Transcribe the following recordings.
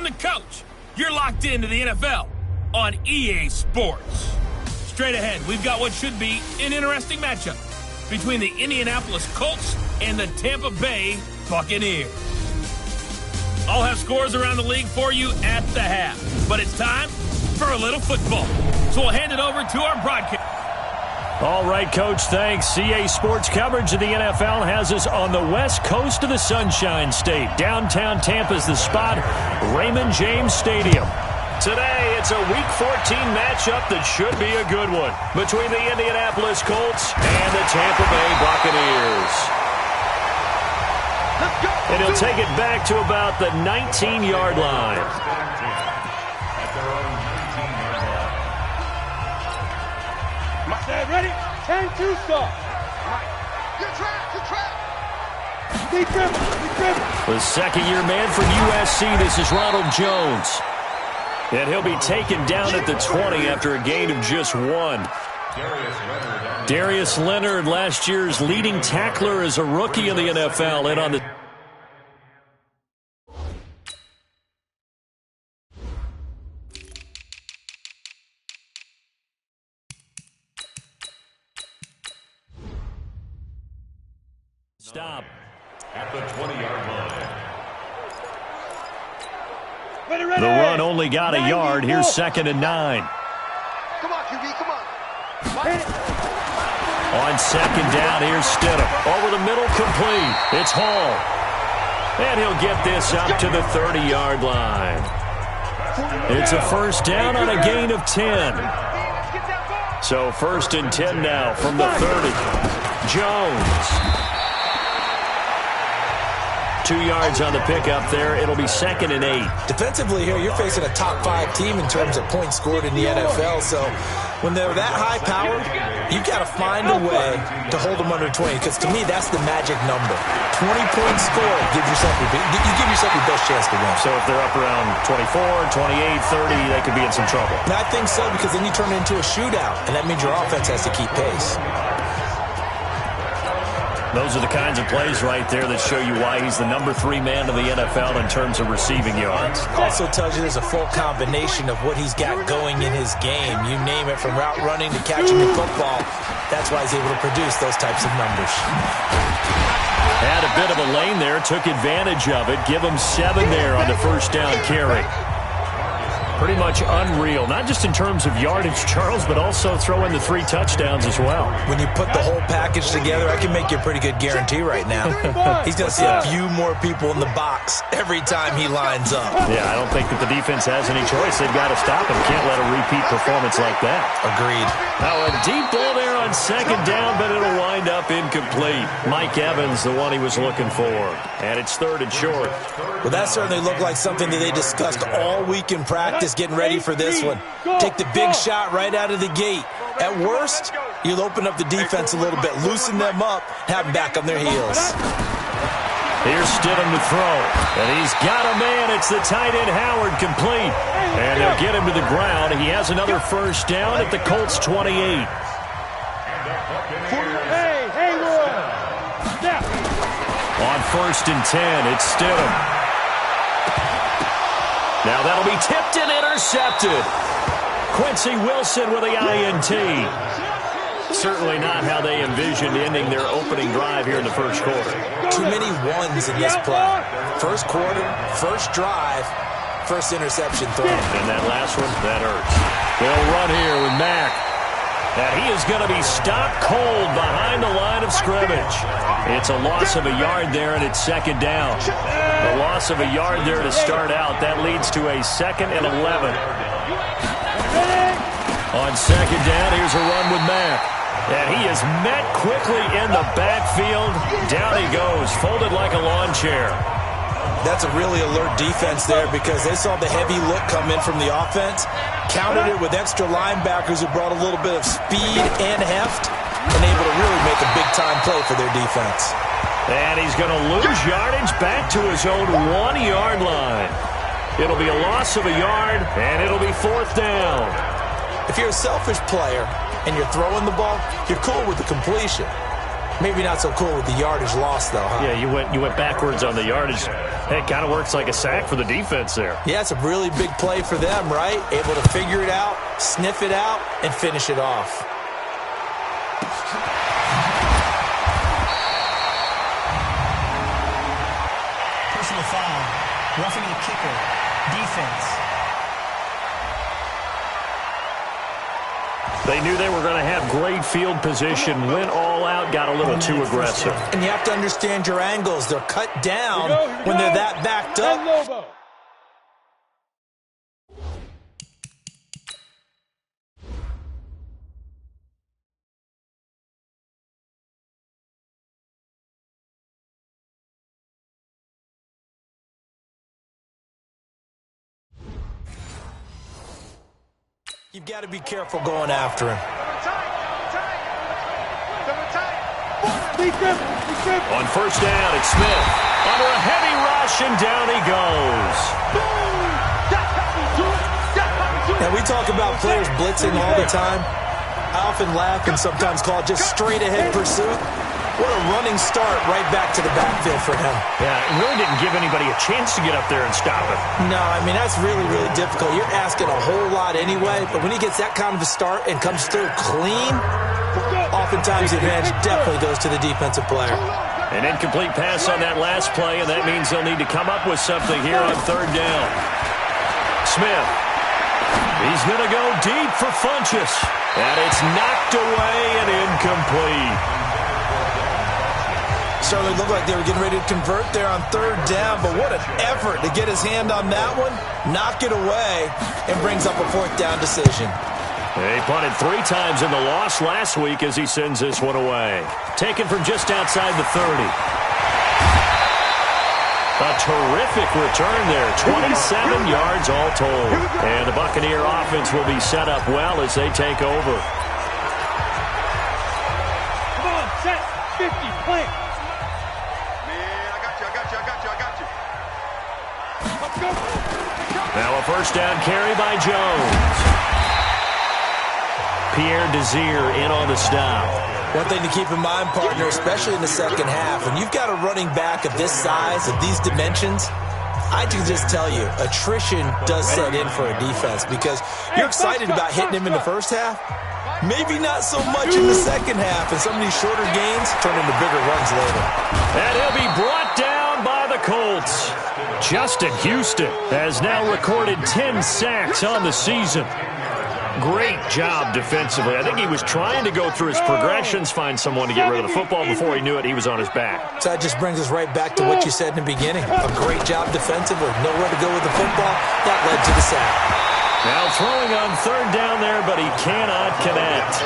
I'm the coach. You're locked into the NFL on EA Sports. Straight ahead, we've got what should be an interesting matchup between the Indianapolis Colts and the Tampa Bay Buccaneers. I'll have scores around the league for you at the half, but it's time for a little football. So we'll hand it over to our broadcast. All right, Coach, thanks. EA Sports coverage of the NFL has us on the west coast of the Sunshine State. Downtown Tampa's the spot, Raymond James Stadium. Today, it's a Week 14 matchup that should be a good one between the Indianapolis Colts and the Tampa Bay Buccaneers. And he'll take it back to about the 19-yard line. Ready? 10-2 stop. Good trap. Deep dribble. The second-year man from USC, this is Ronald Jones. And he'll be taken down at the 20 after a gain of just one. Darius Leonard, last year's leading tackler as a rookie in the NFL, and on the stop. At the 20-yard line. The run only got a yard. Here's 2nd and 9. Come on, QB, come on. On 2nd down, here's Stidham. Over the middle, complete. It's Hall. And he'll get this up to the 30-yard line. It's a 1st down on a gain of 10. So 1st and 10 now from the 30. Jones. 2 yards on the pickup there. It'll be 2nd and 8. Defensively here, you're facing a top 5 team in terms of points scored in the NFL. So when they're that high powered, you've got to find a way to hold them under 20. Because to me, that's the magic number. 20 points scored. You give yourself your best chance to win. So if they're up around 24, 28, 30, they could be in some trouble. And I think so, because then you turn it into a shootout. And that means your offense has to keep pace. Those are the kinds of plays right there that show you why he's the number 3 man in the NFL in terms of receiving yards. Also tells you there's a full combination of what he's got going in his game. You name it, from route running to catching the football. That's why he's able to produce those types of numbers. Had a bit of a lane there, took advantage of it. Give him 7 there on the 1st down carry. Pretty much unreal, not just in terms of yardage, Charles, but also throw in the 3 touchdowns as well. When you put the whole package together, I can make you a pretty good guarantee right now. He's going to see a few more people in the box every time he lines up. Yeah, I don't think that the defense has any choice. They've got to stop him. Can't let a repeat performance like that. Agreed. Now a deep ball there on 2nd down, but it'll wind up incomplete. Mike Evans, the one he was looking for. And it's 3rd and short. Well, that certainly looked like something that they discussed all week in practice, getting ready for this one. Take the big shot right out of the gate. At worst, you'll open up the defense a little bit, loosen them up, have them back on their heels. Here's Stidham to throw. And he's got a man. It's the tight end Howard, complete. And they'll get him to the ground. He has another 1st down at the Colts 28. On 1st and 10, it's Stidham. Now that'll be tipped and intercepted. Quincy Wilson with the INT. Certainly not how they envisioned ending their opening drive here in the 1st quarter. Too many ones in this play. 1st quarter, 1st drive, 1st interception throw. And that last one, that hurts. They'll run here with Mack. And he is going to be stopped cold behind the line of scrimmage. It's a loss of a yard there, and it's 2nd down. The loss of a yard there to start out. That leads to a 2nd and 11. On 2nd down, here's a run with Mack. And he is met quickly in the backfield. Down he goes, folded like a lawn chair. That's a really alert defense there, because they saw the heavy look come in from the offense, countered it with extra linebackers who brought a little bit of speed and heft, and able to really make a big-time play for their defense. And he's going to lose yardage back to his own 1-yard line. It'll be a loss of a yard, and it'll be 4th down. If you're a selfish player and you're throwing the ball, you're cool with the completion. Maybe not so cool with the yardage loss, though, huh? Yeah, you went backwards on the yardage. Hey, it kind of works like a sack for the defense there. Yeah, it's a really big play for them, right? Able to figure it out, sniff it out, and finish it off. Personal foul. Roughing the kicker. Defense. They knew they were going to have great field position, went all out, got a little too aggressive. And you have to understand your angles. They're cut down when they're that backed up. You've got to be careful going after him. On first down, it's Smith. Under a heavy rush, and down he goes. Now, we talk about players blitzing all the time. I often laugh and sometimes call it just straight-ahead pursuit. What a running start right back to the backfield for him. Yeah, it really didn't give anybody a chance to get up there and stop it. No, I mean, that's really, really difficult. You're asking a whole lot anyway, but when he gets that kind of a start and comes through clean, oftentimes the advantage definitely goes to the defensive player. An incomplete pass on that last play, and that means they'll need to come up with something here on third down. Smith. He's going to go deep for Funchess. And it's knocked away and incomplete. Certainly looked like they were getting ready to convert there on third down, but what an effort to get his hand on that one, knock it away, and brings up a fourth down decision. He punted 3 times in the loss last week as he sends this one away. Taken from just outside the 30. A terrific return there, 27 yards all told. And the Buccaneer offense will be set up well as they take over. Come on, set, 50, plant. Now a first down carry by Jones. Pierre Desir in on the stop. One thing to keep in mind, partner, especially in the second half, when you've got a running back of this size, of these dimensions, I can just tell you, attrition does set in for a defense because you're excited about hitting him in the first half. Maybe not so much in the second half, and some of these shorter gains turn into bigger runs later. And he'll be brought down by the Colts. Justin Houston has now recorded 10 sacks on the season. Great job defensively. I think he was trying to go through his progressions, find someone to get rid of the football. Before he knew it, he was on his back. So that just brings us right back to what you said in the beginning. A great job defensively. Nowhere to go with the football. That led to the sack. Now throwing on third down there, but he cannot connect.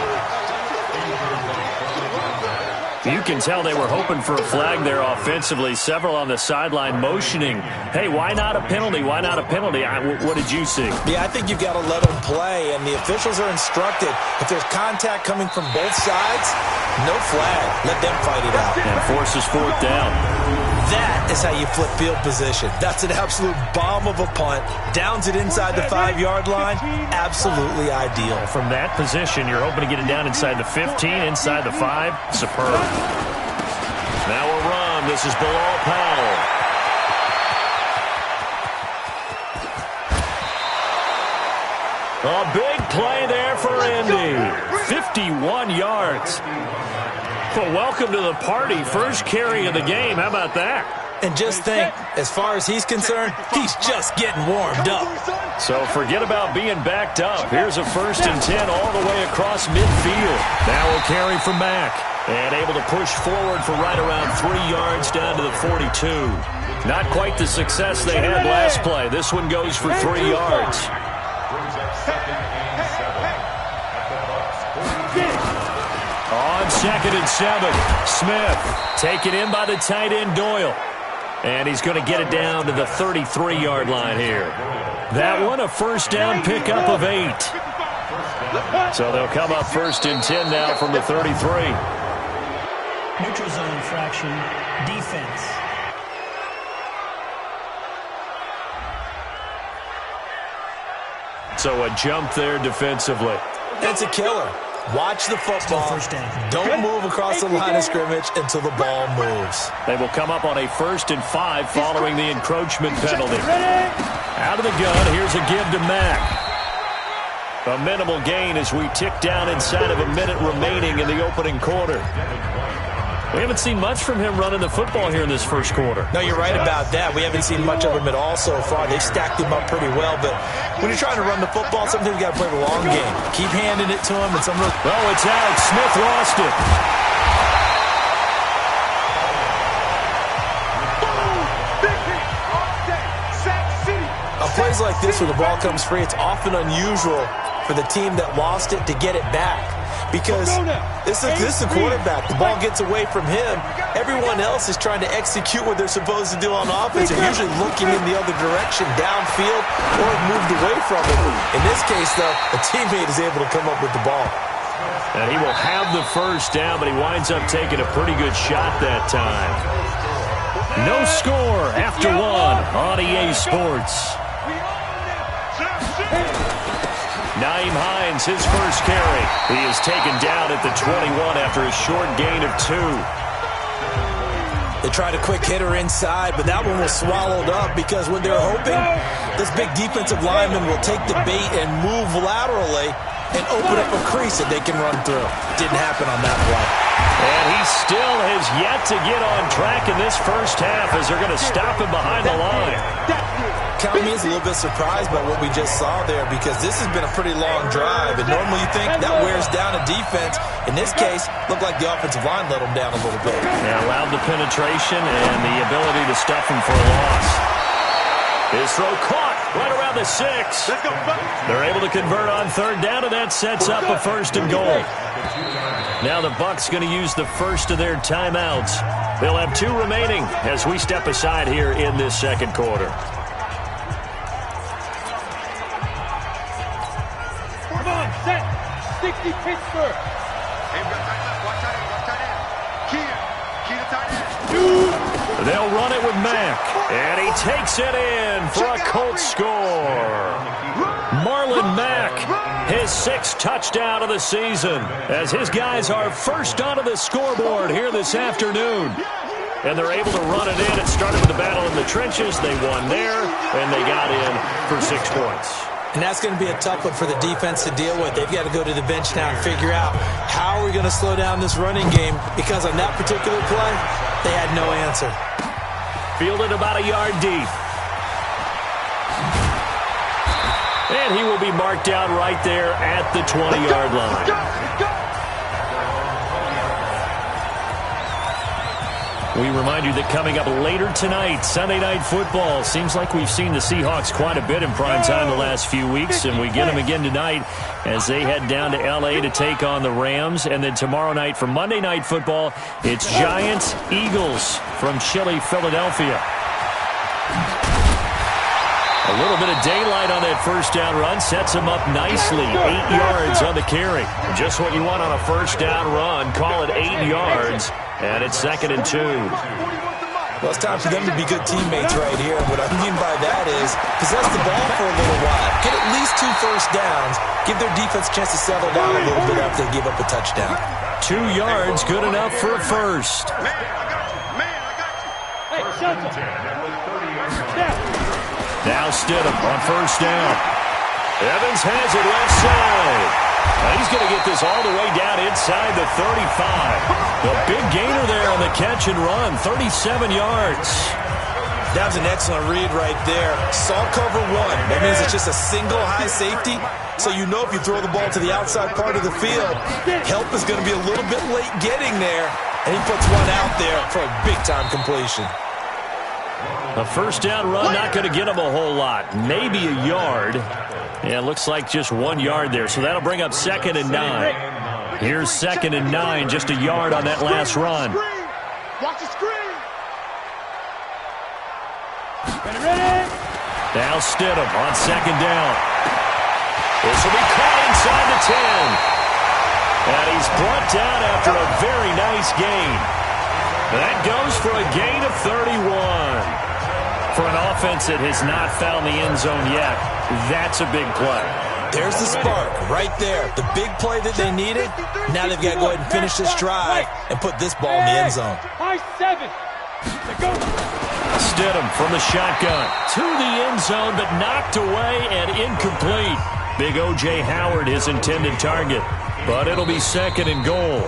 You can tell they were hoping for a flag there offensively. Several on the sideline motioning, hey, why not a penalty? Why not a penalty? What did you see? Yeah, I think you've got to let them play, and the officials are instructed. If there's contact coming from both sides, no flag. Let them fight it out. And forces fourth down. That is how you flip field position. That's an absolute bomb of a punt. Downs it inside the 5-yard line. Absolutely ideal. From that position, you're hoping to get it down inside the 15, inside the 5. Superb. Now a run. This is Bilal Powell. A big play there for Indy. 51 yards. Well, welcome to the party. First carry of the game. How about that? And just think, as far as he's concerned, he's just getting warmed up. So forget about being backed up. Here's a 1st and 10 all the way across midfield. Now a carry from Mack. And able to push forward for right around 3 yards down to the 42. Not quite the success they had last play. This one goes for 3 yards. On 2nd and 7, Smith taken in by the tight end Doyle. And he's going to get it down to the 33-yard line here. That one a first down pickup of 8. So they'll come up 1st and 10 now from the 33. Neutral zone infraction, defense. So a jump there defensively. That's a killer. Watch the football. First down. Don't move across the line of scrimmage until the ball moves. They will come up on a 1st and 5 following the encroachment penalty. Out of the gun, here's a give to Mack. A minimal gain as we tick down inside of a minute remaining in the opening quarter. We haven't seen much from him running the football here in this first quarter. No, you're right about that. We haven't seen much of him at all so far. They've stacked him up pretty well, but when you're trying to run the football, sometimes you got to play the long game. Keep handing it to him, and some of those... Well, it's out. Smith lost it. On plays like this where the ball comes free, it's often unusual for the team that lost it to get it back. Because this is the quarterback. The ball gets away from him. Everyone else is trying to execute what they're supposed to do on offense. They're usually looking in the other direction, downfield, or moved away from it. In this case, though, a teammate is able to come up with the ball. And he will have the first down, but he winds up taking a pretty good shot that time. No score after 1 on EA Sports. Naeem Hines, his first carry. He is taken down at the 21 after a short gain of 2. They tried a quick hitter inside, but that one was swallowed up because when they're hoping this big defensive lineman will take the bait and move laterally and open up a crease that they can run through. Didn't happen on that play. And he still has yet to get on track in this first half as they're going to stop him behind the line. Count me as a little bit surprised by what we just saw there because this has been a pretty long drive, and normally you think that wears down a defense. In this case, looked like the offensive line let them down a little bit. They allowed the penetration and the ability to stuff him for a loss. His throw caught right around the 6. They're able to convert on 3rd down, and that sets up a 1st and goal. Now the Bucs going to use the first of their timeouts. They'll have 2 remaining as we step aside here in this second quarter. Come on, set. 60 Pittsburgh. They'll run it with Mack, and he takes it in for a Colts score. Marlon Mack, his 6th touchdown of the season, as his guys are first onto the scoreboard here this afternoon. And they're able to run it in. It started with the battle in the trenches. They won there, and they got in for 6 points. And that's going to be a tough one for the defense to deal with. They've got to go to the bench now and figure out how are we going to slow down this running game, because on that particular play, they had no answer. Fielded about a yard deep. And he will be marked down right there at the 20-yard line. We remind you that coming up later tonight, Sunday Night Football. Seems like we've seen the Seahawks quite a bit in prime time the last few weeks, and we get them again tonight as they head down to L.A. to take on the Rams. And then tomorrow night for Monday Night Football, it's Giants-Eagles from chilly Philadelphia. A little bit of daylight on that first down run sets him up nicely. 8 yards on the carry. Just what you want on a first down run. Call it 8 yards. And it's 2nd and 2. Well, it's time for them to be good teammates right here. What I mean by that is possess the ball for a little while. Get at least 2 first downs. Give their defense a chance to settle down a little bit after they give up a touchdown. 2 yards, good enough for a first. Hey, Now Stidham on first down. Evans has it left side. He's going to get this all the way down inside the 35. The big gainer there on the catch and run, 37 yards. That was an excellent read right there. Saw cover 1. That means it's just a single high safety. So you know if you throw the ball to the outside part of the field, help is going to be a little bit late getting there. And he puts one out there for a big-time completion. A first down run, not going to get him a whole lot. Maybe a yard. Yeah, it looks like just 1 yard there. So that'll bring up 2nd and 9. Here's 2nd and 9, just a yard on that last run. Watch the screen. Ready? Now Stidham on 2nd down. This will be caught inside the 10. And he's brought down after a very nice gain. That goes for a gain of 31. For an offense that has not found the end zone yet, that's a big play. There's the spark right there. The big play that they needed. Now they've got to go ahead and finish this drive and put this ball in the end zone. High 7. Stidham from the shotgun to the end zone, but knocked away and incomplete. Big O.J. Howard, his intended target, but it'll be 2nd and goal.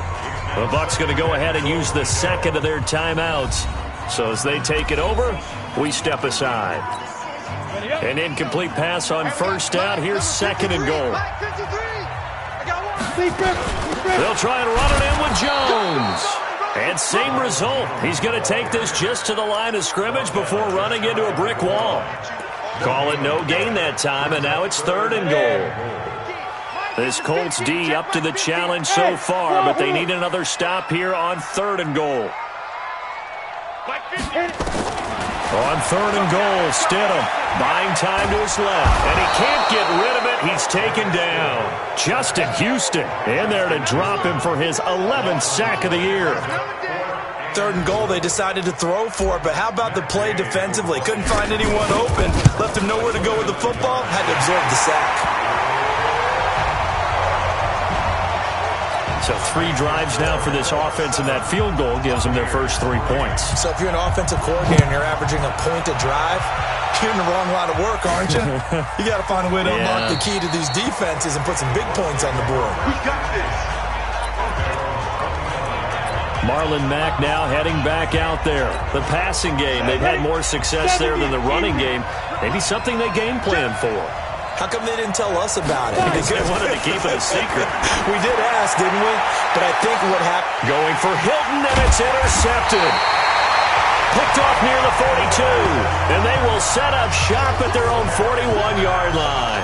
The Bucs going to go ahead and use the second of their timeouts. So as they take it over, we step aside. An incomplete pass on first down. Here's 2nd and goal. They'll try and run it in with Jones. And same result. He's going to take this just to the line of scrimmage before running into a brick wall. Call it no gain that time, and now it's 3rd and goal. This Colts D up to the challenge so far, but they need another stop here on 3rd and goal. On 3rd and goal, Stidham buying time to his left, and he can't get rid of it. He's taken down. Justin Houston in there to drop him for his 11th sack of the year. 3rd and goal, they decided to throw for it, but how about the play defensively? Couldn't find anyone open, left him nowhere to go with the football, had to absorb the sack. So 3 drives now for this offense, and that field goal gives them their first 3 points. So if you're an offensive coordinator and you're averaging a point a drive, you're in the wrong line of work, aren't you? You got to find a way to unlock the key to these defenses and put some big points on the board. We got this. Marlon Mack now heading back out there. The passing game, they've had more success there than the running game. Maybe something they game plan for. How come they didn't tell us about it? Because they wanted to keep it a secret. We did ask, didn't we? But I think what happened... Going for Hilton, and it's intercepted. Picked off near the 42. And they will set up shop at their own 41-yard line.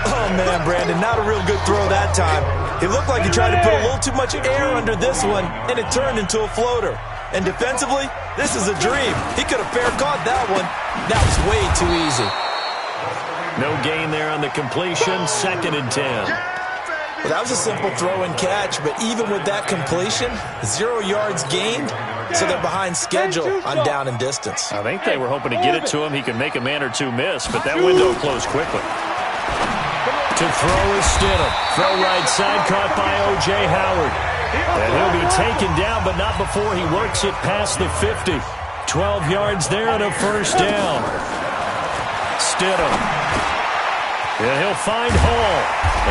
Oh, man, Brandon, not a real good throw that time. It looked like he tried to put a little too much air under this one, and it turned into a floater. And defensively, this is a dream. He could have fair caught that one. That was way too easy. No gain there on the completion, 2nd and 10. Well, that was a simple throw and catch, but even with that completion, 0 yards gained, so they're behind schedule on down and distance. I think they were hoping to get it to him. He could make a man or two miss, but that window closed quickly. To throw is Stidham. Throw right side, caught by O.J. Howard. And he'll be taken down, but not before he works it past the 50. 12 yards there and a first down. Stidham. And he'll find Hall.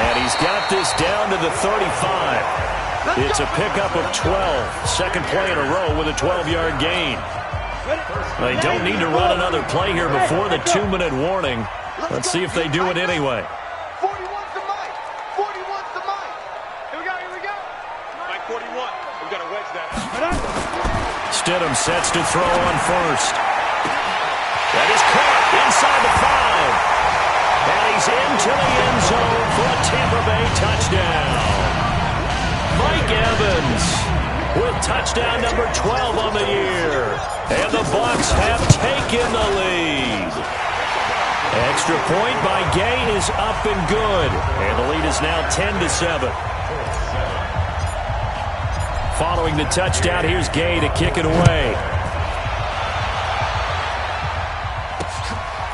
And he's got this down to the 35. It's a pickup of 12. Second play in a row with a 12-yard gain. They don't need to run another play here before the 2-minute warning. Let's see if they do it anyway. 41's the mic. 41's the mic. Here we go. Mike 41. We've got to wedge that out. Stidham sets to throw on first. That is caught inside the 5. And he's into the end zone for a Tampa Bay touchdown. Mike Evans with touchdown number 12 on the year. And the Bucs have taken the lead. Extra point by Gay is up and good. And the lead is now 10-7. Following the touchdown, here's Gay to kick it away.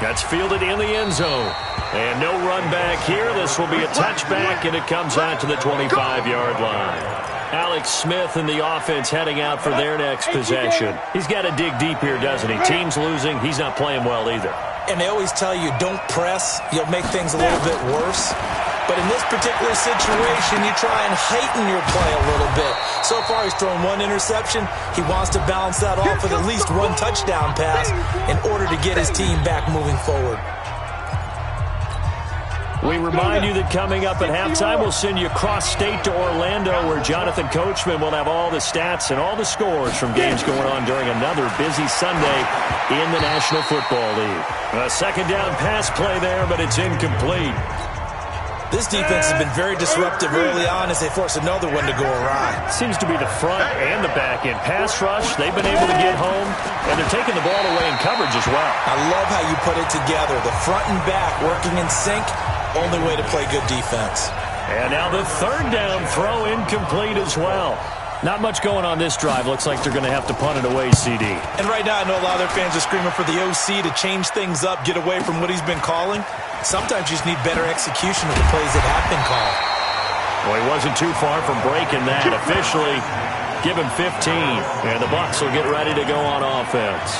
That's fielded in the end zone. And no run back here. This will be a touchback, and it comes out to the 25-yard line. Alex Smith and the offense heading out for their next possession. He's got to dig deep here, doesn't he? Team's losing. He's not playing well either. And they always tell you, don't press. You'll make things a little bit worse. But in this particular situation, you try and heighten your play a little bit. So far, he's thrown 1 interception. He wants to balance that off with at least 1 touchdown pass in order to get his team back moving forward. We remind you that coming up at halftime, we'll send you cross-state to Orlando, where Jonathan Coachman will have all the stats and all the scores from games going on during another busy Sunday in the National Football League. A second down pass play there, but it's incomplete. This defense has been very disruptive early on as they force another one to go awry. Seems to be the front and the back end. Pass rush, they've been able to get home, and they're taking the ball away in coverage as well. I love how you put it together. The front and back working in sync, only way to play good defense. And now the third down throw incomplete as well. Not much going on this drive. Looks like they're going to have to punt it away, CD. And right now, I know a lot of their fans are screaming for the OC to change things up, get away from what he's been calling. Sometimes you just need better execution of the plays that have been called. Well, he wasn't too far from breaking that. Officially, give him 15. And the Bucs will get ready to go on offense.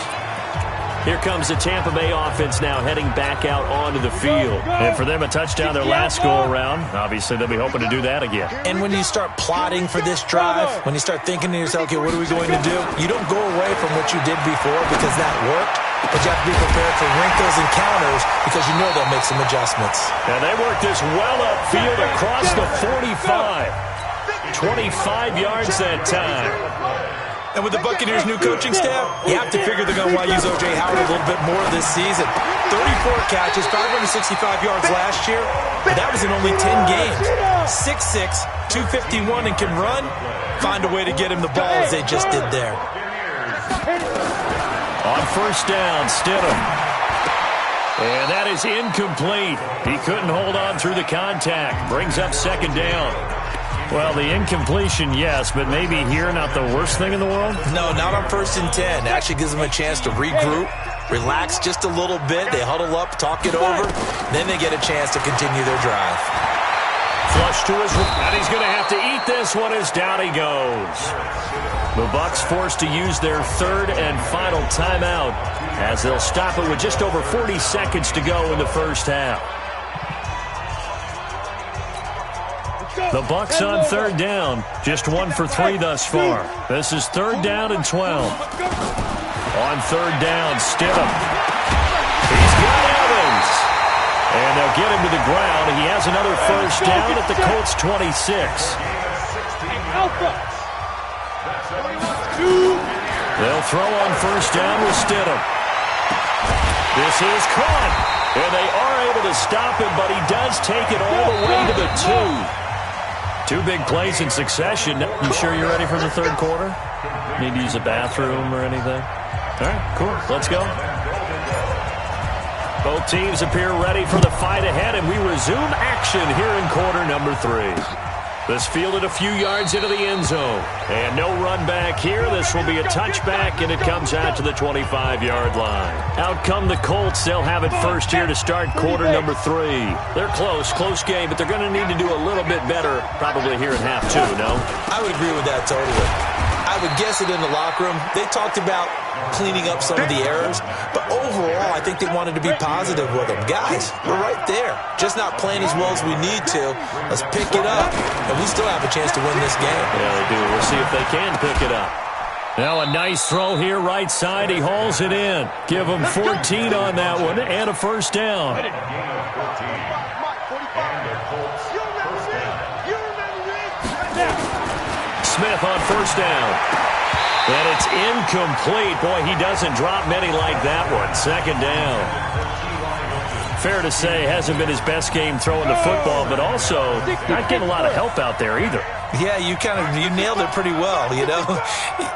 Here comes the Tampa Bay offense now heading back out onto the field. And for them, a touchdown their last go-around. Obviously, they'll be hoping to do that again. And when you start plotting for this drive, when you start thinking to yourself, okay, what are we going to do? You don't go away from what you did before because that worked, but you have to be prepared for wrinkles and counters because you know they'll make some adjustments. And they work this well upfield across the 45. 25 yards that time. And with the Buccaneers' new coaching staff, you have to figure they're going to want to use O.J. Howard a little bit more this season. 34 catches, 565 yards last year, but that was in only 10 games. 6'6", 251, and can run. Find a way to get him the ball as they just did there. On first down, Stidham. And that is incomplete. He couldn't hold on through the contact. Brings up second down. Well, the incompletion, yes, but maybe here not the worst thing in the world? No, not on 1st and 10. It actually gives them a chance to regroup, relax just a little bit. They huddle up, talk it over. Then they get a chance to continue their drive. Flush to his right. And he's going to have to eat this one as down he goes. The Bucs forced to use their third and final timeout as they'll stop it with just over 40 seconds to go in the first half. The Bucs on third down, just 1 for 3 thus far. This is 3rd down and 12. On 3rd down, Stidham. He's got Evans. And they'll get him to the ground. He has another first down at the Colts 26. They'll throw on first down with Stidham. This is caught. And they are able to stop him, but he does take it all the way to the 2. 2 big plays in succession. You sure you're ready for the third quarter? Need to use a bathroom or anything? All right, cool. Let's go. Both teams appear ready for the fight ahead, and we resume action here in quarter number 3. This fielded a few yards into the end zone. And no run back here. This will be a touchback, and it comes out to the 25-yard line. Out come the Colts. They'll have it first here to start quarter number 3. They're close game, but they're going to need to do a little bit better probably here in half 2, no? I would agree with that totally. I would guess it in the locker room. They talked about cleaning up some of the errors, but overall, I think they wanted to be positive with them. Guys, we're right there. Just not playing as well as we need to. Let's pick it up, and we still have a chance to win this game. Yeah, they do. We'll see if they can pick it up. Now a nice throw here, right side. He hauls it in. Give him 14 on that one, and a first down. Smith on first down. And it's incomplete. Boy, he doesn't drop many like that one. Second down. Fair to say, hasn't been his best game throwing the football, but also not getting a lot of help out there either. Yeah, you nailed it pretty well, you know.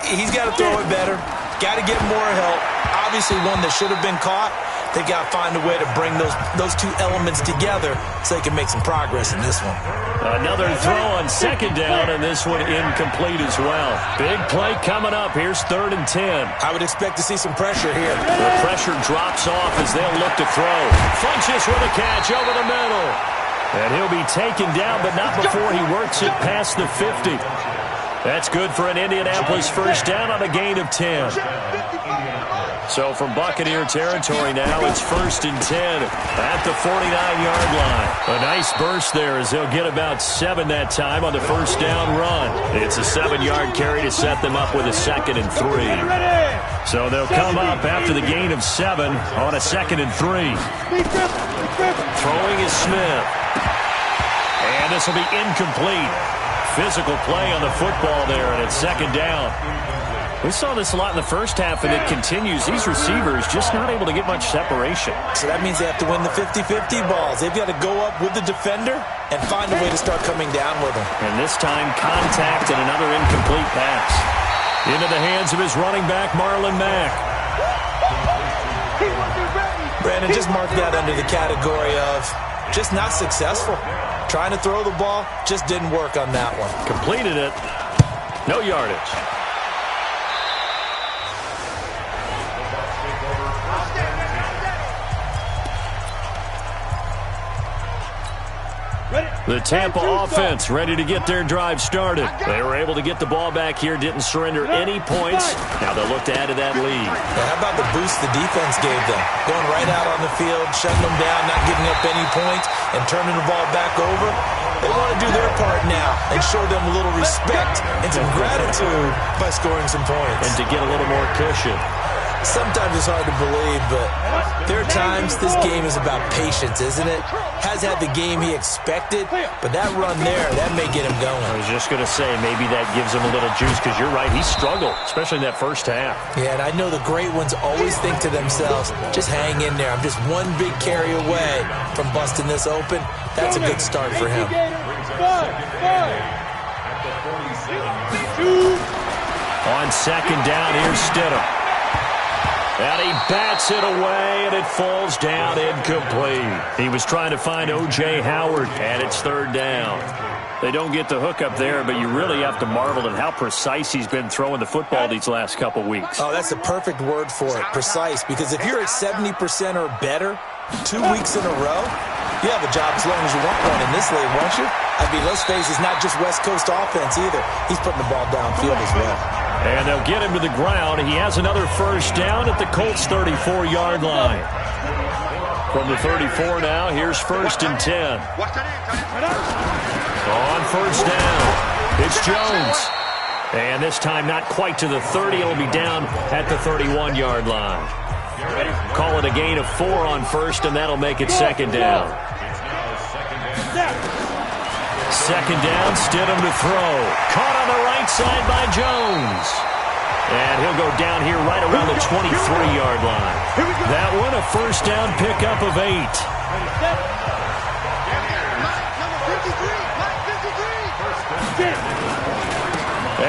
He's got to throw it better. Got to get more help. Obviously one that should have been caught. They've got to find a way to bring those 2 elements together so they can make some progress in this one. Another throw on second down, and this one incomplete as well. Big play coming up. Here's 3rd and 10. I would expect to see some pressure here. The pressure drops off as they'll look to throw. Funches with a catch over the middle. And he'll be taken down, but not before he works it past the 50. That's good for an Indianapolis first down on a gain of 10. So from Buccaneer territory now, it's 1st and 10 at the 49-yard line. A nice burst there as they'll get about 7 that time on the first down run. It's a 7-yard carry to set them up with a 2nd and 3. So they'll come up after the gain of 7 on a 2nd and 3. Throwing is Smith. And this will be incomplete. Physical play on the football there, and it's 2nd down. We saw this a lot in the first half, and it continues. These receivers just not able to get much separation. So that means they have to win the 50-50 balls. They've got to go up with the defender and find a way to start coming down with them. And this time, contact and another incomplete pass. Into the hands of his running back, Marlon Mack. Brandon, just mark that under the category of just not successful. Trying to throw the ball, just didn't work on that one. Completed it. No yardage. The Tampa offense ready to get their drive started. They were able to get the ball back here, didn't surrender any points. Now they'll look to add to that lead. How about the boost the defense gave them? Going right out on the field, shutting them down, not giving up any points, and turning the ball back over. They want to do their part now and show them a little respect and some gratitude by scoring some points. And to get a little more cushion. Sometimes it's hard to believe, but there are times this game is about patience, isn't it? Has had the game he expected, but that run there, that may get him going. I was just going to say, maybe that gives him a little juice, because you're right, he struggled, especially in that first half. Yeah, and I know the great ones always think to themselves, just hang in there. I'm just one big carry away from busting this open. That's a good start for him. On second down, here's Stidham. And he bats it away, and it falls down incomplete. He was trying to find O.J. Howard, and it's third down. They don't get the hook up there, but you really have to marvel at how precise he's been throwing the football these last couple weeks. Oh, that's the perfect word for it, precise, because if you're at 70% or better 2 weeks in a row, you have a job as long as you want one in this league, won't you? I mean, let's face it, it's not just West Coast offense either. He's putting the ball downfield as well. And they'll get him to the ground. He has another first down at the Colts' 34-yard line. From the 34 now, here's first and 10. On first down, it's Jones. And this time not quite to the 30. It'll be down at the 31-yard line. Call it a gain of 4 on first, and that'll make it second down. Second down, Stidham to throw. Caught on the right side by Jones. And he'll go down here right around the 23-yard line. That one, a first down pickup of 8.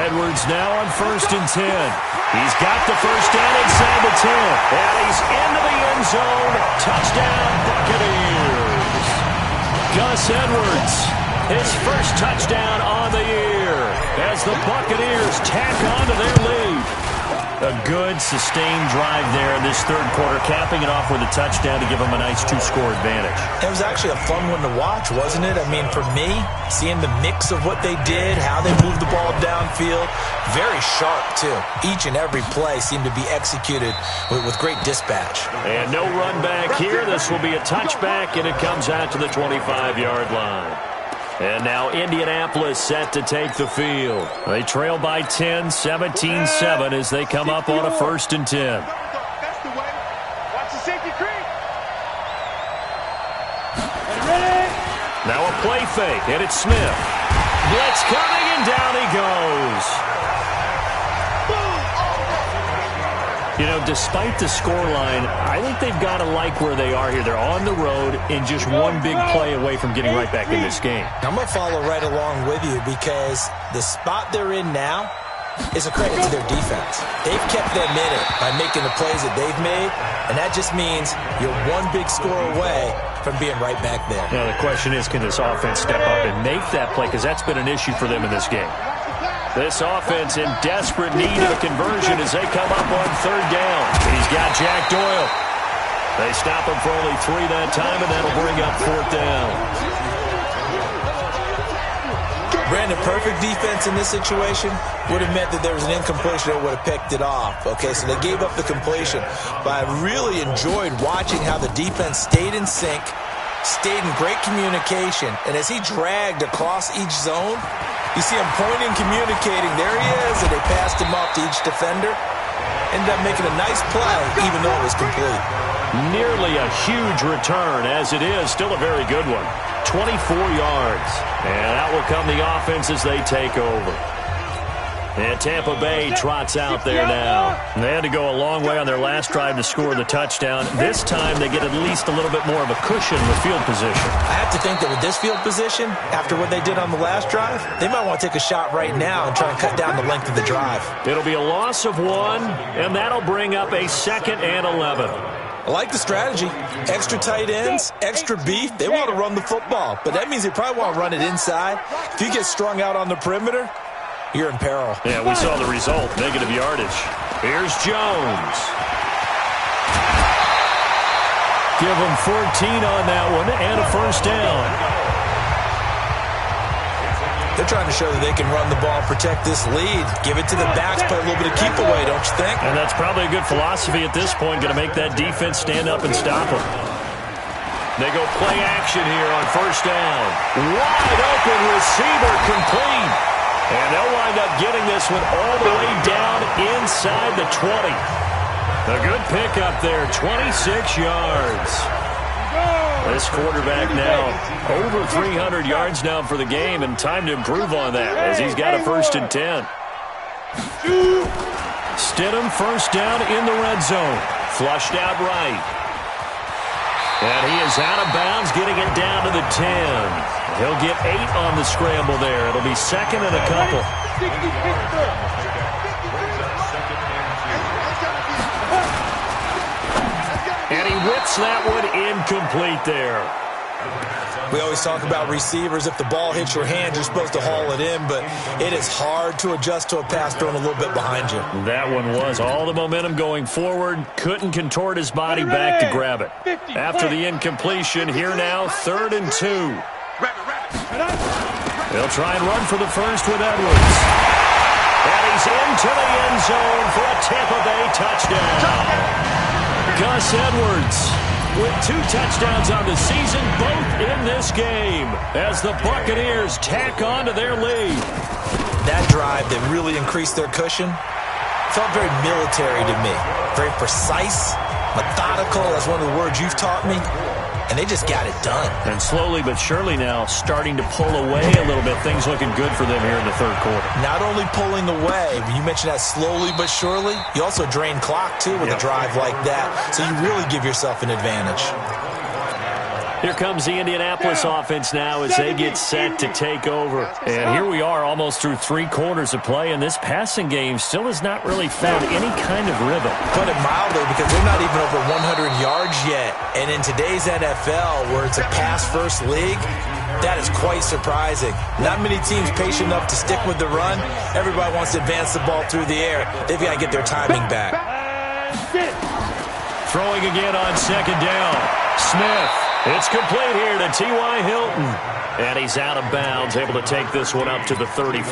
Edwards now on first and 10. He's got the first down inside the 10. And he's into the end zone. Touchdown, Buccaneers. Gus Edwards, his first touchdown on the year as the Buccaneers tack on to their lead. A good, sustained drive there in this third quarter, capping it off with a touchdown to give them a nice 2-score advantage. It was actually a fun one to watch, wasn't it? I mean, for me, seeing the mix of what they did, how they moved the ball downfield, very sharp, too. Each and every play seemed to be executed with great dispatch. And no run back here. This will be a touchback, and it comes out to the 25-yard line. And now Indianapolis set to take the field. They trail by 10, 17-7 as they come up on a first and 10. That's the way. Watch the safety creep. Now a play fake, and it's Smith. Blitz coming, and down he goes. You know, despite the scoreline, I think they've got to like where they are here. They're on the road and just one big play away from getting right back in this game. I'm going to follow right along with you because the spot they're in now is a credit to their defense. They've kept them in it by making the plays that they've made, and that just means you're one big score away from being right back there. Now, the question is, can this offense step up and make that play? Because that's been an issue for them in this game. This offense in desperate need of a conversion as they come up on third down. He's got Jack Doyle. They stop him for only 3 that time, and that'll bring up fourth down. Brandon, perfect defense in this situation would have meant that there was an incompletion that would have picked it off. Okay, so they gave up the completion. But I really enjoyed watching how the defense stayed in sync, stayed in great communication, and as he dragged across each zone, you see him pointing, communicating. There he is, and they passed him off to each defender. Ended up making a nice play, even though it was complete. Nearly a huge return, as it is. Still a very good one. 24 yards. And out will come the offense as they take over. And Tampa Bay trots out there now. They had to go a long way on their last drive to score the touchdown. This time they get at least a little bit more of a cushion with field position. I have to think that with this field position, after what they did on the last drive, they might want to take a shot right now and try and cut down the length of the drive. It'll be a loss of 1, and that'll bring up a 2nd and 11. I like the strategy. Extra tight ends, extra beef. They want to run the football, but that means they probably want to run it inside. If you get strung out on the perimeter, you're in peril. Yeah, we saw the result, negative yardage. Here's Jones. Give them 14 on that one and a first down. They're trying to show that they can run the ball and protect this lead. Give it to the backs, play a little bit of keep away, don't you think? And that's probably a good philosophy at this point, going to make that defense stand up and stop them. They go play action here on first down. Wide open receiver complete. And they'll wind up getting this one all the way down inside the 20. A good pickup there, 26 yards. This quarterback now over 300 yards now for the game, and time to improve on that as he's got a 1st and 10. Stidham first down in the red zone. Flushed out right. And he is out of bounds, getting it down to the 10. He'll get 8 on the scramble there. It'll be 2nd and a couple. And he whips that one incomplete there. We always talk about receivers. If the ball hits your hand, you're supposed to haul it in, but it is hard to adjust to a pass thrown a little bit behind you. That one was all the momentum going forward. Couldn't contort his body back to grab it. After the incompletion, here now, 3rd and 2. They'll try and run for the first with Edwards. And he's into the end zone for a Tampa Bay touchdown. Gus Edwards with 2 touchdowns on the season, both in this game, as the Buccaneers tack on to their lead. That drive that really increased their cushion felt very military to me. Very precise, methodical. That's one of the words you've taught me. And they just got it done. And slowly but surely now starting to pull away a little bit. Things looking good for them here in the 3rd quarter. Not only pulling away, but you mentioned that slowly but surely. You also drain clock, too, with a drive like that. So you really give yourself an advantage. Here comes the Indianapolis offense now as they get set to take over. And here we are almost through 3 quarters of play, and this passing game still has not really found any kind of rhythm. Put it mildly, because they're not even over 100 yards yet. And in today's NFL, where it's a pass-first league, that is quite surprising. Not many teams patient enough to stick with the run. Everybody wants to advance the ball through the air. They've got to get their timing back. Throwing again on 2nd down. Smith. It's complete here to T.Y. Hilton. And he's out of bounds, able to take this one up to the 35.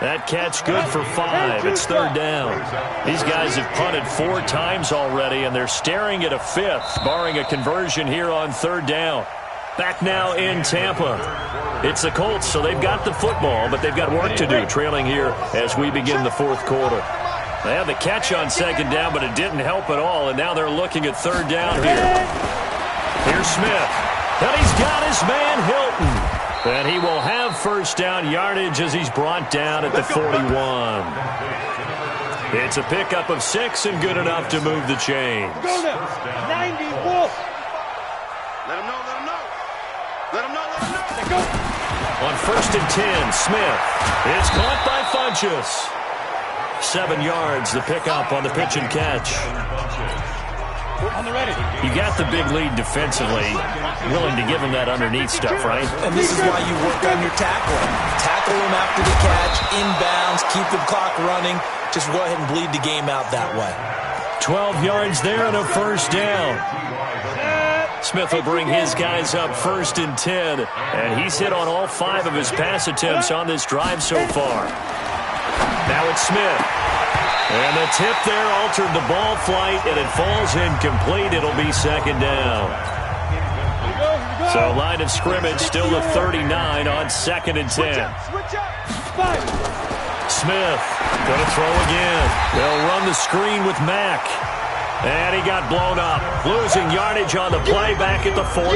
That catch good for 5. It's 3rd down. These guys have punted 4 times already, and they're staring at a 5th, barring a conversion here on 3rd down. Back now in Tampa. It's the Colts, so they've got the football, but they've got work to do, trailing here as we begin the 4th quarter. They had the catch on 2nd down, but it didn't help at all, and now they're looking at 3rd down here. Here's Smith, and he's got his man Hilton. And he will have 1st down yardage as he's brought down at the 41. It's a pickup of 6 and good enough to move the chains. Go now. 90 Wolf. Let him know, let him know. Let him know, let him know. Let go. On 1st and 10, Smith. It's caught by Funchess. 7 yards, the pickup on the pitch and catch. On the ready. You got the big lead defensively, willing to give him that underneath stuff, right? And this is why you work on your tackling. Tackle him after the catch, inbounds, keep the clock running. Just go ahead and bleed the game out that way. 12 yards there and a 1st down. Smith will bring his guys up 1st and 10, and he's hit on all 5 of his pass attempts on this drive so far. Now it's Smith. And the tip there altered the ball flight, and it falls incomplete. It'll be 2nd down. So line of scrimmage still the 39 on 2nd and 10. Smith going to throw again. They'll run the screen with Mack. And he got blown up. Losing yardage on the play back at the 44.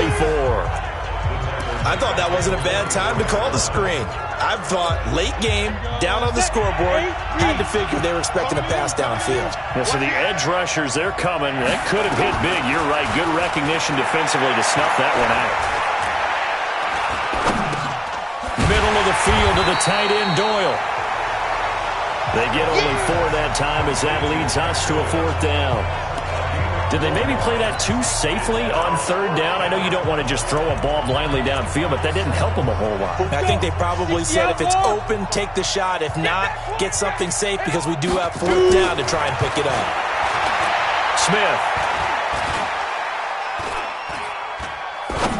I thought that wasn't a bad time to call the screen. I thought late game, down on the scoreboard, had to figure they were expecting a pass downfield. Yeah, so the edge rushers, they're coming. That could have hit big. You're right. Good recognition defensively to snuff that one out. Middle of the field to the tight end, Doyle. They get only 4 that time as that leads us to a 4th down. Did they maybe play that too safely on third down? I know you don't want to just throw a ball blindly downfield, but that didn't help them a whole lot. I think they probably said if it's open, take the shot. If not, get something safe because we do have fourth down to try and pick it up. Smith.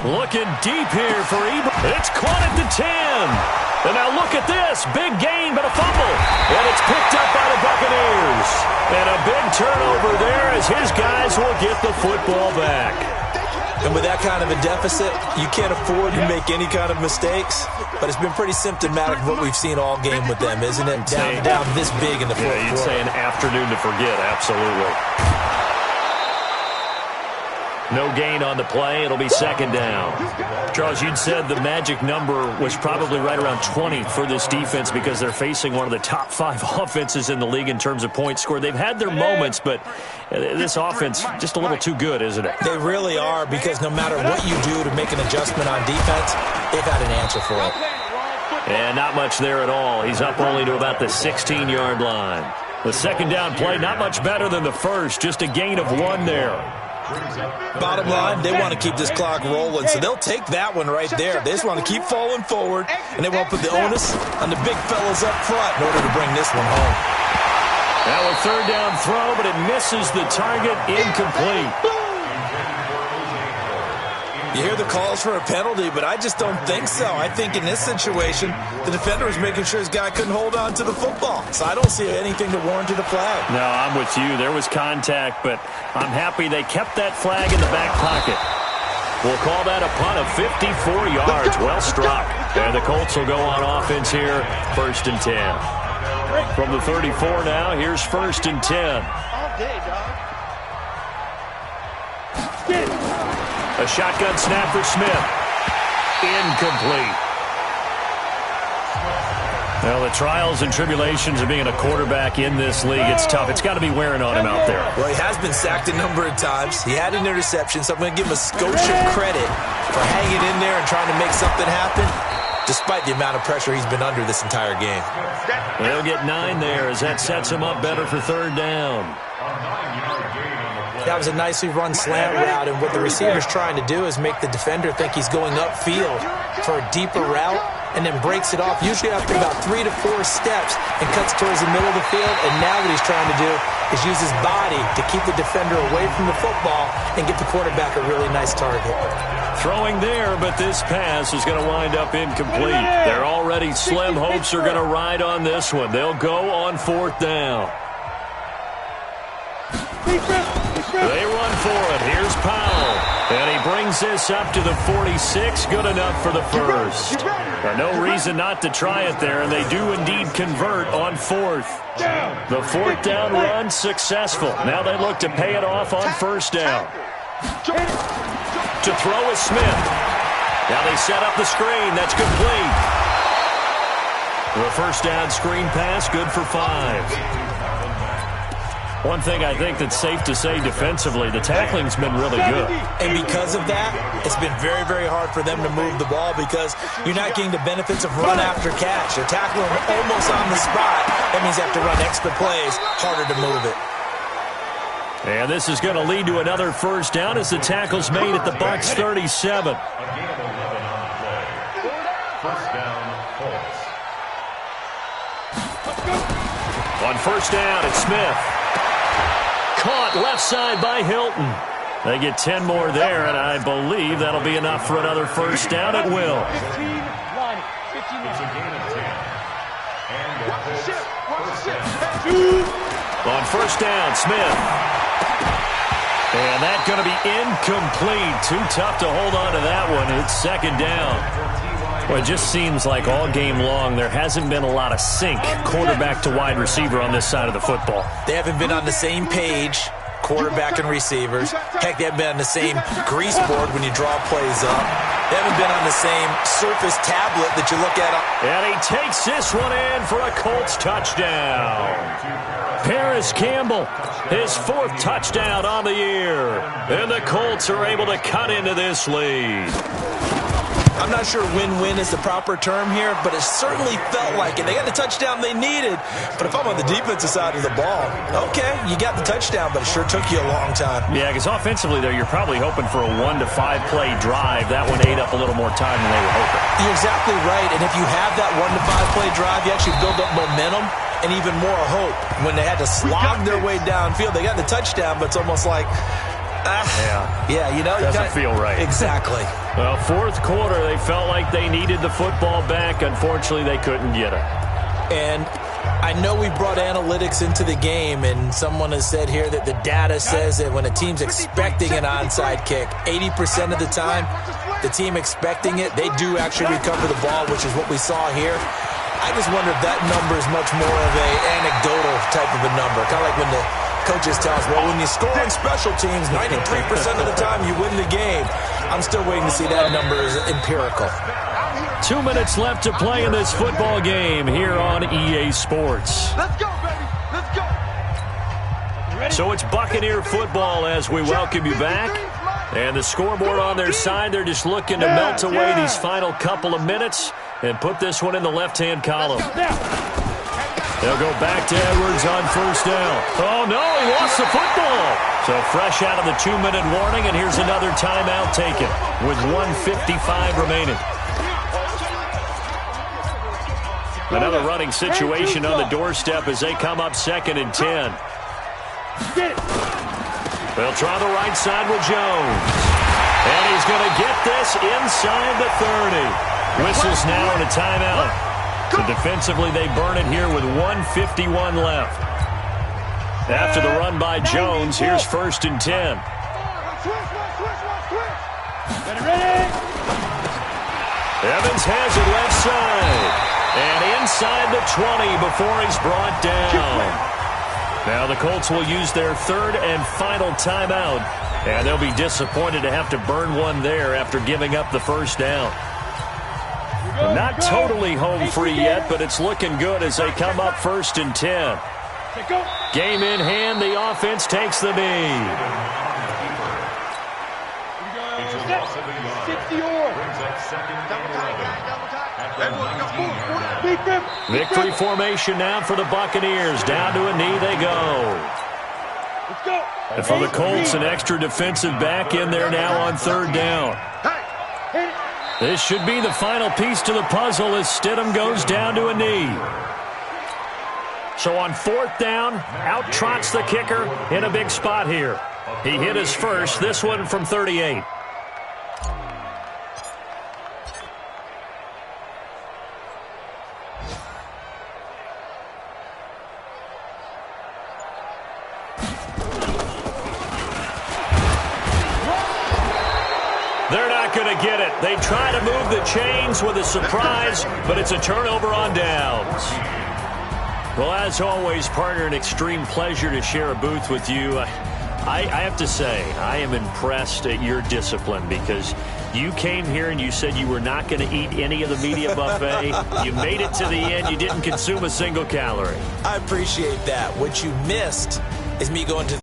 Looking deep here for Ebert. It's caught at the 10. And now look at this. Big gain, but a fumble. And it's picked up by the Buccaneers. And a big turnover there as his guys will get the football back. And with that kind of a deficit, you can't afford to make any kind of mistakes. But it's been pretty symptomatic of what we've seen all game with them, isn't it? Down this big in the fourth quarter. You'd say an afternoon to forget, absolutely. No gain on the play. It'll be second down. Charles, you'd said the magic number was probably right around 20 for this defense because they're facing one of the top 5 offenses in the league in terms of points scored. They've had their moments, but this offense just a little too good, isn't it? They really are, because no matter what you do to make an adjustment on defense, they've had an answer for it. And not much there at all. He's up only to about the 16-yard line. The second down play, not much better than the first, just a gain of 1 there. Bottom line, they want to keep this clock rolling, so they'll take that one right there. They just want to keep falling forward, and they won't put the onus on the big fellas up front in order to bring this one home. Now a third down throw, but it misses the target, incomplete. You hear the calls for a penalty, but I just don't think so. I think in this situation, the defender was making sure his guy couldn't hold on to the football. So I don't see anything to warrant a flag. No, I'm with you. There was contact, but I'm happy they kept that flag in the back pocket. We'll call that a punt of 54 yards. Well struck. And the Colts will go on offense here, 1st and 10. From the 34 now, here's 1st and 10. All day, dog. A shotgun snap for Smith. Incomplete. Well, the trials and tribulations of being a quarterback in this league, it's tough. It's got to be wearing on him out there. Well, he has been sacked a number of times. He had an interception, so I'm going to give him a skosh of credit for hanging in there and trying to make something happen, despite the amount of pressure he's been under this entire game. They'll get 9 there as that sets him up better for third down. That was a nicely run slant route, and what the receiver's trying to do is make the defender think he's going upfield for a deeper route, and then breaks it off, usually after about 3 to 4 steps, and cuts towards the middle of the field. And now what he's trying to do is use his body to keep the defender away from the football and get the quarterback a really nice target. Throwing there, but this pass is going to wind up incomplete. Their already slim hopes are going to ride on this one. They'll go on 4th down. They run for it. Here's Powell. And he brings this up to the 46. Good enough for the first. No reason not to try it there, and they do indeed convert on 4th. The 4th down run successful. Now they look to pay it off on 1st down. To throw is Smith. Now they set up the screen. That's complete. The 1st down screen pass, good for 5. One thing I think that's safe to say defensively, the tackling's been really good. And because of that, it's been very, very hard for them to move the ball because you're not getting the benefits of run after catch. You're tackling almost on the spot. That means you have to run extra plays, harder to move it. And this is going to lead to another 1st down as the tackle's made at the Bucs 37. On 1st down, it's Smith. Caught left side by Hilton. They get 10 more there, and I believe that'll be enough for another 1st down at will. On 1st down, Smith. And that's going to be incomplete. Too tough to hold on to that one. It's 2nd down. Well, it just seems like all game long there hasn't been a lot of sync quarterback to wide receiver on this side of the football. They haven't been on the same page, quarterback and receivers. Heck, they haven't been on the same grease board when you draw plays up. They haven't been on the same Surface tablet that you look at. And he takes this one in for a Colts touchdown. Paris Campbell, his 4th touchdown on the year. And the Colts are able to cut into this lead. I'm not sure win-win is the proper term here, but it certainly felt like it. They got the touchdown they needed, but if I'm on the defensive side of the ball, okay, you got the touchdown, but it sure took you a long time. Yeah, because offensively there, you're probably hoping for a 1 to 5 play drive. That one ate up a little more time than they were hoping. You're exactly right, and if you have that 1 to 5 play drive, you actually build up momentum and even more hope. When they had to slog their way downfield, they got the touchdown, but it's almost like, yeah, you know. Doesn't feel right. Exactly. Well, fourth quarter, they felt like they needed the football back. Unfortunately, they couldn't get it. And I know we brought analytics into the game, and someone has said here that the data says that when a team's expecting an onside kick, 80% of the time, the team expecting it, they do actually recover the ball, which is what we saw here. I just wonder if that number is much more of an anecdotal type of a number. Kind of like when the coaches tell us, well, when you score on special teams, 93% of the time you win the game. I'm still waiting to see that number is empirical. 2 minutes left to play in this football game here on EA Sports. Let's go, baby. Let's go. So it's Buccaneer football as we welcome you back. And the scoreboard on their side, they're just looking to melt away these final couple of minutes and put this one in the left-hand column. They'll go back to Edwards on first down. Oh, no, he lost the football. So fresh out of the 2-minute warning, and here's another timeout taken with 1:55 remaining. Another running situation on the doorstep as they come up 2nd and 10. They'll try the right side with Jones. And he's going to get this inside the 30. Whistles now and a timeout. So defensively, they burn it here with 1:51 left. After the run by Jones, here's 1st and 10. Evans has it left side. And inside the 20 before he's brought down. Now the Colts will use their 3rd and final timeout. And they'll be disappointed to have to burn one there after giving up the first down. Not totally home free yet, but it's looking good as they come up 1st and 10. Game in hand, the offense takes the knee. Victory formation now for the Buccaneers. Down to a knee they go. And for the Colts, an extra defensive back in there now on 3rd down. This should be the final piece to the puzzle as Stidham goes down to a knee. So on 4th down, out trots the kicker in a big spot here. He hit his first, this one from 38. They're not going to get it. They try to move the chains with a surprise, but it's a turnover on downs. Well, as always, partner, an extreme pleasure to share a booth with you. I have to say, I am impressed at your discipline because you came here and you said you were not going to eat any of the media buffet. You made it to the end. You didn't consume a single calorie. I appreciate that. What you missed is me going to